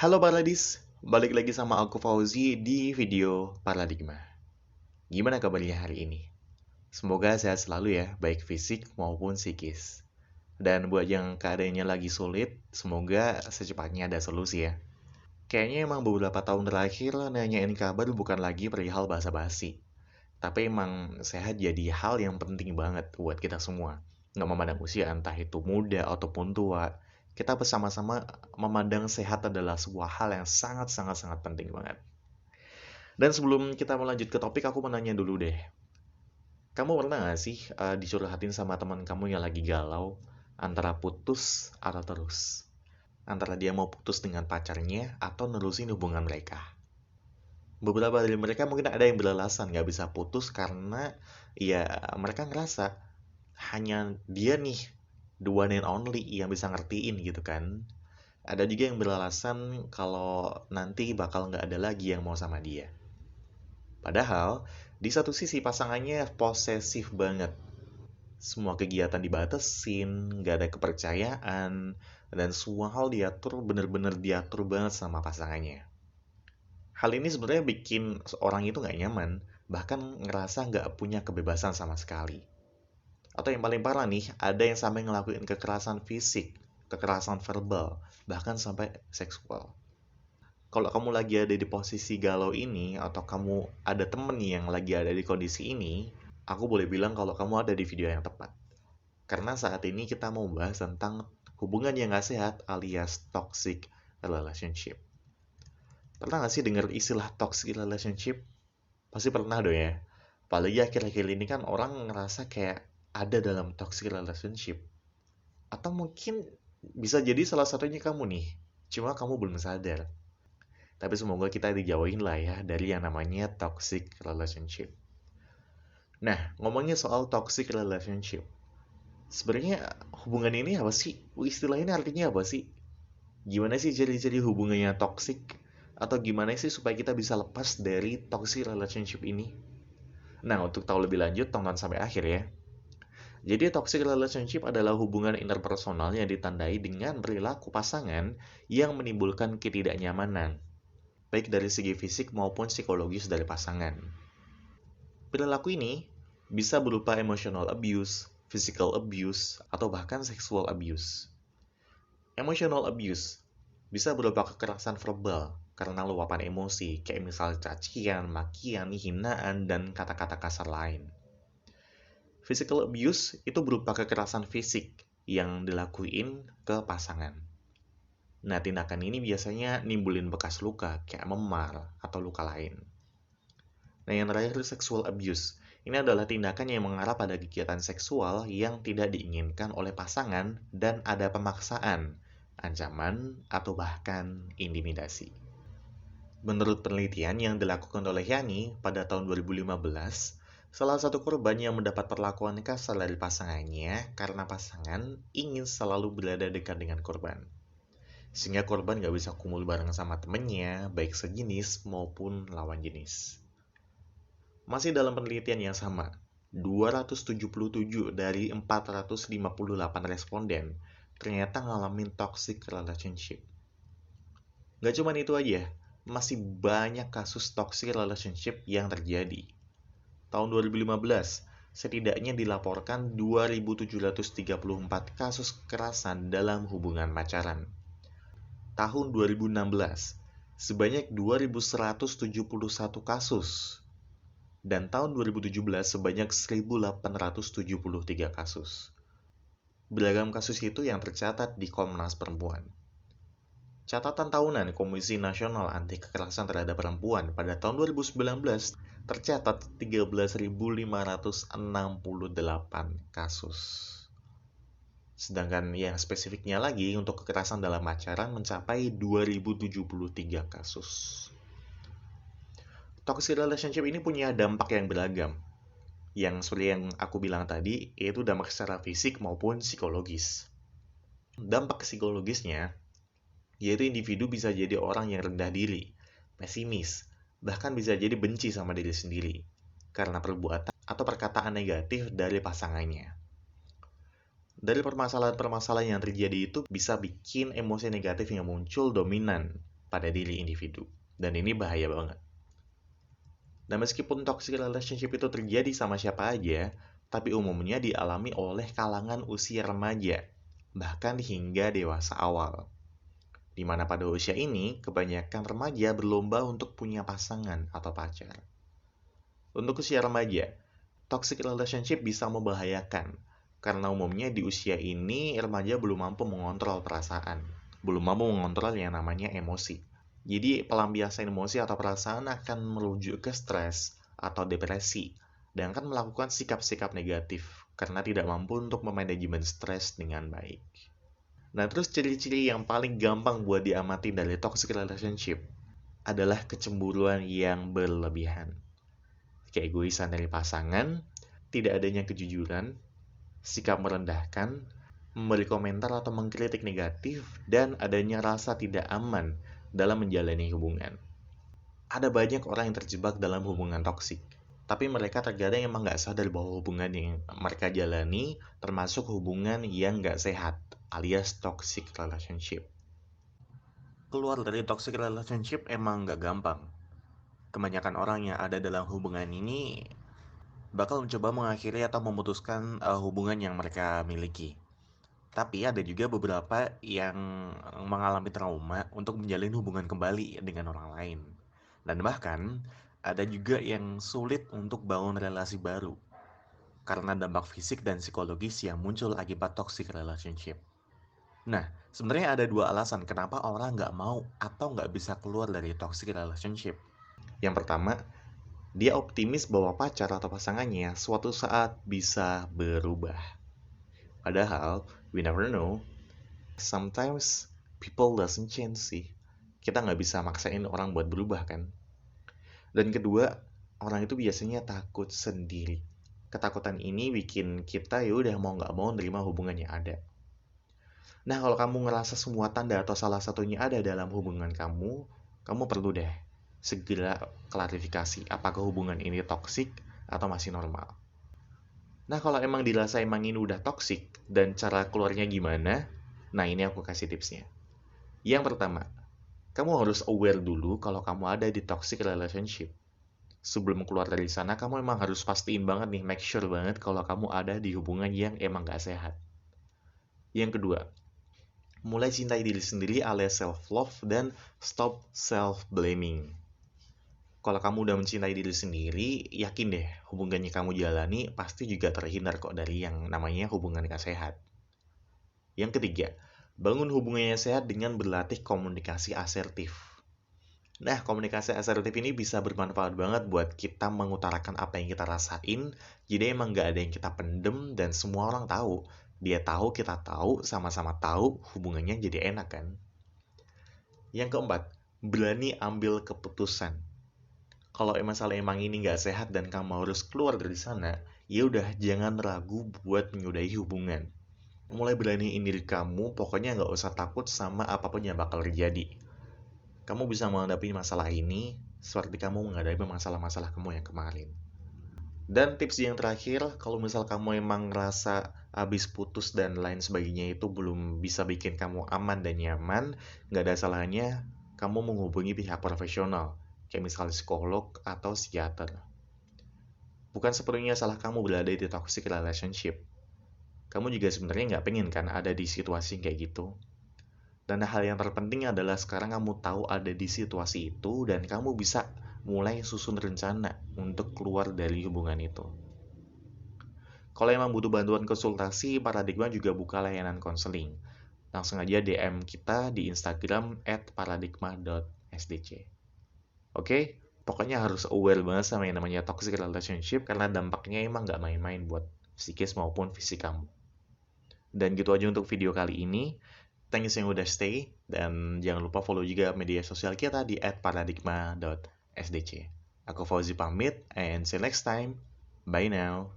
Halo Paradis, balik lagi sama aku Fauzi di video Paradigma. Gimana kabarnya hari ini? Semoga sehat selalu ya, baik fisik maupun psikis. Dan buat yang keadaannya lagi sulit, semoga secepatnya ada solusi ya. Kayaknya emang beberapa tahun terakhir nanyain kabar bukan lagi perihal basa-basi. Tapi emang sehat jadi hal yang penting banget buat kita semua. Nggak memandang usia, entah itu muda ataupun tua. Kita bersama-sama memandang sehat adalah sebuah hal yang sangat-sangat-sangat penting banget. Dan sebelum kita melanjut ke topik, aku mau nanya dulu deh. Kamu pernah nggak sih dicurhatin sama teman kamu yang lagi galau antara putus atau terus? Antara dia mau putus dengan pacarnya atau nerusin hubungan mereka? Beberapa dari mereka mungkin ada yang beralasan nggak bisa putus karena ya mereka ngerasa hanya dia nih the one and only yang bisa ngertiin gitu kan. Ada juga yang beralasan kalau nanti bakal nggak ada lagi yang mau sama dia. Padahal di satu sisi pasangannya posesif banget. Semua kegiatan dibatasin, nggak ada kepercayaan, dan semua hal diatur bener-bener diatur banget sama pasangannya. Hal ini sebenarnya bikin orang itu nggak nyaman, bahkan ngerasa nggak punya kebebasan sama sekali. Atau yang paling parah nih, ada yang sampai ngelakuin kekerasan fisik, kekerasan verbal, bahkan sampai seksual. Kalau kamu lagi ada di posisi galau ini, atau kamu ada temen yang lagi ada di kondisi ini, aku boleh bilang kalau kamu ada di video yang tepat. Karena saat ini kita mau bahas tentang hubungan yang gak sehat alias toxic relationship. Pernah gak sih dengar istilah toxic relationship? Pasti pernah dong ya. Apalagi akhir-akhir ini kan orang ngerasa kayak ada dalam toxic relationship. Atau mungkin bisa jadi salah satunya kamu nih. Cuma kamu belum sadar. Tapi semoga kita dijauhin lah ya dari yang namanya toxic relationship. Nah, ngomongnya soal toxic relationship. Sebenarnya hubungan ini apa sih? Istilah ini artinya apa sih? Gimana sih ciri-ciri hubungannya toxic? Atau gimana sih supaya kita bisa lepas dari toxic relationship ini? Nah, untuk tahu lebih lanjut, tonton sampai akhir ya. Jadi, toxic relationship adalah hubungan interpersonal yang ditandai dengan perilaku pasangan yang menimbulkan ketidaknyamanan, baik dari segi fisik maupun psikologis dari pasangan. Perilaku ini bisa berupa emotional abuse, physical abuse, atau bahkan sexual abuse. Emotional abuse bisa berupa kekerasan verbal karena luapan emosi, kayak misal cacian, makian, hinaan, dan kata-kata kasar lain. Physical abuse itu berupa kekerasan fisik yang dilakuin ke pasangan. Nah, tindakan ini biasanya nimbulin bekas luka, kayak memar atau luka lain. Nah, yang terakhir itu sexual abuse. Ini adalah tindakan yang mengarah pada kegiatan seksual yang tidak diinginkan oleh pasangan dan ada pemaksaan, ancaman, atau bahkan intimidasi. Menurut penelitian yang dilakukan oleh Yani pada tahun 2015, salah satu korban yang mendapat perlakuan kasar dari pasangannya karena pasangan ingin selalu berada dekat dengan korban. Sehingga korban gak bisa kumpul bareng sama temennya, baik sejenis maupun lawan jenis. Masih dalam penelitian yang sama, 277 dari 458 responden ternyata ngalamin toxic relationship. Gak cuma itu aja, masih banyak kasus toxic relationship yang terjadi. Tahun 2015, setidaknya dilaporkan 2.734 kasus kekerasan dalam hubungan pacaran. Tahun 2016, sebanyak 2.171 kasus. Dan tahun 2017 sebanyak 1.873 kasus. Beragam kasus itu yang tercatat di Komnas Perempuan. Catatan tahunan Komisi Nasional Anti Kekerasan Terhadap Perempuan pada tahun 2019 tercatat 13.568 kasus. Sedangkan yang spesifiknya lagi untuk kekerasan dalam pacaran mencapai 2.073 kasus. Toxic relationship ini punya dampak yang beragam. Yang seperti yang aku bilang tadi, yaitu dampak secara fisik maupun psikologis. Dampak psikologisnya, yaitu individu bisa jadi orang yang rendah diri, pesimis, bahkan bisa jadi benci sama diri sendiri, karena perbuatan atau perkataan negatif dari pasangannya. Dari permasalahan-permasalahan yang terjadi itu bisa bikin emosi negatif yang muncul dominan, pada diri individu. Dan ini bahaya banget. Dan meskipun toxic relationship itu terjadi sama siapa aja, tapi umumnya dialami oleh kalangan usia remaja, bahkan hingga dewasa awal. Di mana pada usia ini, kebanyakan remaja berlomba untuk punya pasangan atau pacar. Untuk usia remaja, toxic relationship bisa membahayakan, karena umumnya di usia ini remaja belum mampu mengontrol perasaan, belum mampu mengontrol yang namanya emosi. Jadi pelampiasan emosi atau perasaan akan merujuk ke stres atau depresi dan akan melakukan sikap-sikap negatif karena tidak mampu untuk memanajemen stres dengan baik. Nah, terus ciri-ciri yang paling gampang buat diamati dari toxic relationship adalah kecemburuan yang berlebihan. Keegoisan dari pasangan, tidak adanya kejujuran, sikap merendahkan, memberi komentar atau mengkritik negatif, dan adanya rasa tidak aman dalam menjalani hubungan. Ada banyak orang yang terjebak dalam hubungan toksik, tapi mereka terkadang emang nggak sadar bahwa hubungan yang mereka jalani termasuk hubungan yang nggak sehat, alias toxic relationship. Keluar dari toxic relationship emang nggak gampang. Kebanyakan orang yang ada dalam hubungan ini bakal mencoba mengakhiri atau memutuskan hubungan yang mereka miliki. Tapi ada juga beberapa yang mengalami trauma untuk menjalin hubungan kembali dengan orang lain. Dan bahkan ada juga yang sulit untuk bangun relasi baru karena dampak fisik dan psikologis yang muncul akibat toxic relationship. Nah, sebenarnya ada dua alasan kenapa orang nggak mau atau nggak bisa keluar dari toxic relationship. Yang pertama, dia optimis bahwa pacar atau pasangannya suatu saat bisa berubah. Padahal, we never know. Sometimes people doesn't change sih. Kita nggak bisa maksain orang buat berubah kan. Dan kedua, orang itu biasanya takut sendiri. Ketakutan ini bikin kita ya udah mau nggak mau nerima hubungan yang ada. Nah, kalau kamu ngerasa semua tanda atau salah satunya ada dalam hubungan kamu perlu deh segera klarifikasi apakah hubungan ini toksik atau masih normal. Nah, kalau emang dirasa emang ini udah toksik dan cara keluarnya gimana? Nah, ini aku kasih tipsnya. Yang pertama, kamu harus aware dulu kalau kamu ada di toxic relationship. Sebelum keluar dari sana, kamu emang harus pastiin banget nih, make sure banget kalau kamu ada di hubungan yang emang gak sehat. Yang kedua, mulai cintai diri sendiri alias self-love dan stop self-blaming. Kalau kamu udah mencintai diri sendiri, yakin deh hubungan yang kamu jalani pasti juga terhindar kok dari yang namanya hubungan gak sehat. Yang ketiga, bangun hubungannya sehat dengan berlatih komunikasi asertif. Nah, komunikasi asertif ini bisa bermanfaat banget buat kita mengutarakan apa yang kita rasain. Jadi emang gak ada yang kita pendem dan semua orang tahu. Dia tahu, kita tahu, sama-sama tahu, hubungannya jadi enak kan. Yang keempat, berani ambil keputusan. Kalau masalah emang ini nggak sehat dan kamu harus keluar dari sana, ya udah jangan ragu buat menyudahi hubungan. Mulai beraniin diri kamu, pokoknya nggak usah takut sama apapun yang bakal terjadi. Kamu bisa menghadapi masalah ini seperti kamu menghadapi masalah-masalah kamu yang kemarin. Dan tips yang terakhir, kalau misal kamu emang ngerasa habis putus dan lain sebagainya itu belum bisa bikin kamu aman dan nyaman, nggak ada salahnya kamu menghubungi pihak profesional, kayak misalnya psikolog atau psikiater. Bukan sepenuhnya salah kamu berada di toxic relationship. Kamu juga sebenarnya nggak pengen kan ada di situasi kayak gitu. Dan hal yang terpenting adalah sekarang kamu tahu ada di situasi itu dan kamu bisa mulai susun rencana untuk keluar dari hubungan itu. Kalau emang butuh bantuan konsultasi, Paradigma juga buka layanan konseling. Langsung aja DM kita di Instagram @paradigma.sdc. Oke, pokoknya harus aware banget sama yang namanya toxic relationship karena dampaknya emang nggak main-main buat psikis maupun fisik kamu. Dan gitu aja untuk video kali ini. Thanks yang udah stay dan jangan lupa follow juga media sosial kita di @paradigma.sdc. Aku Fauzi pamit and see you next time. Bye now.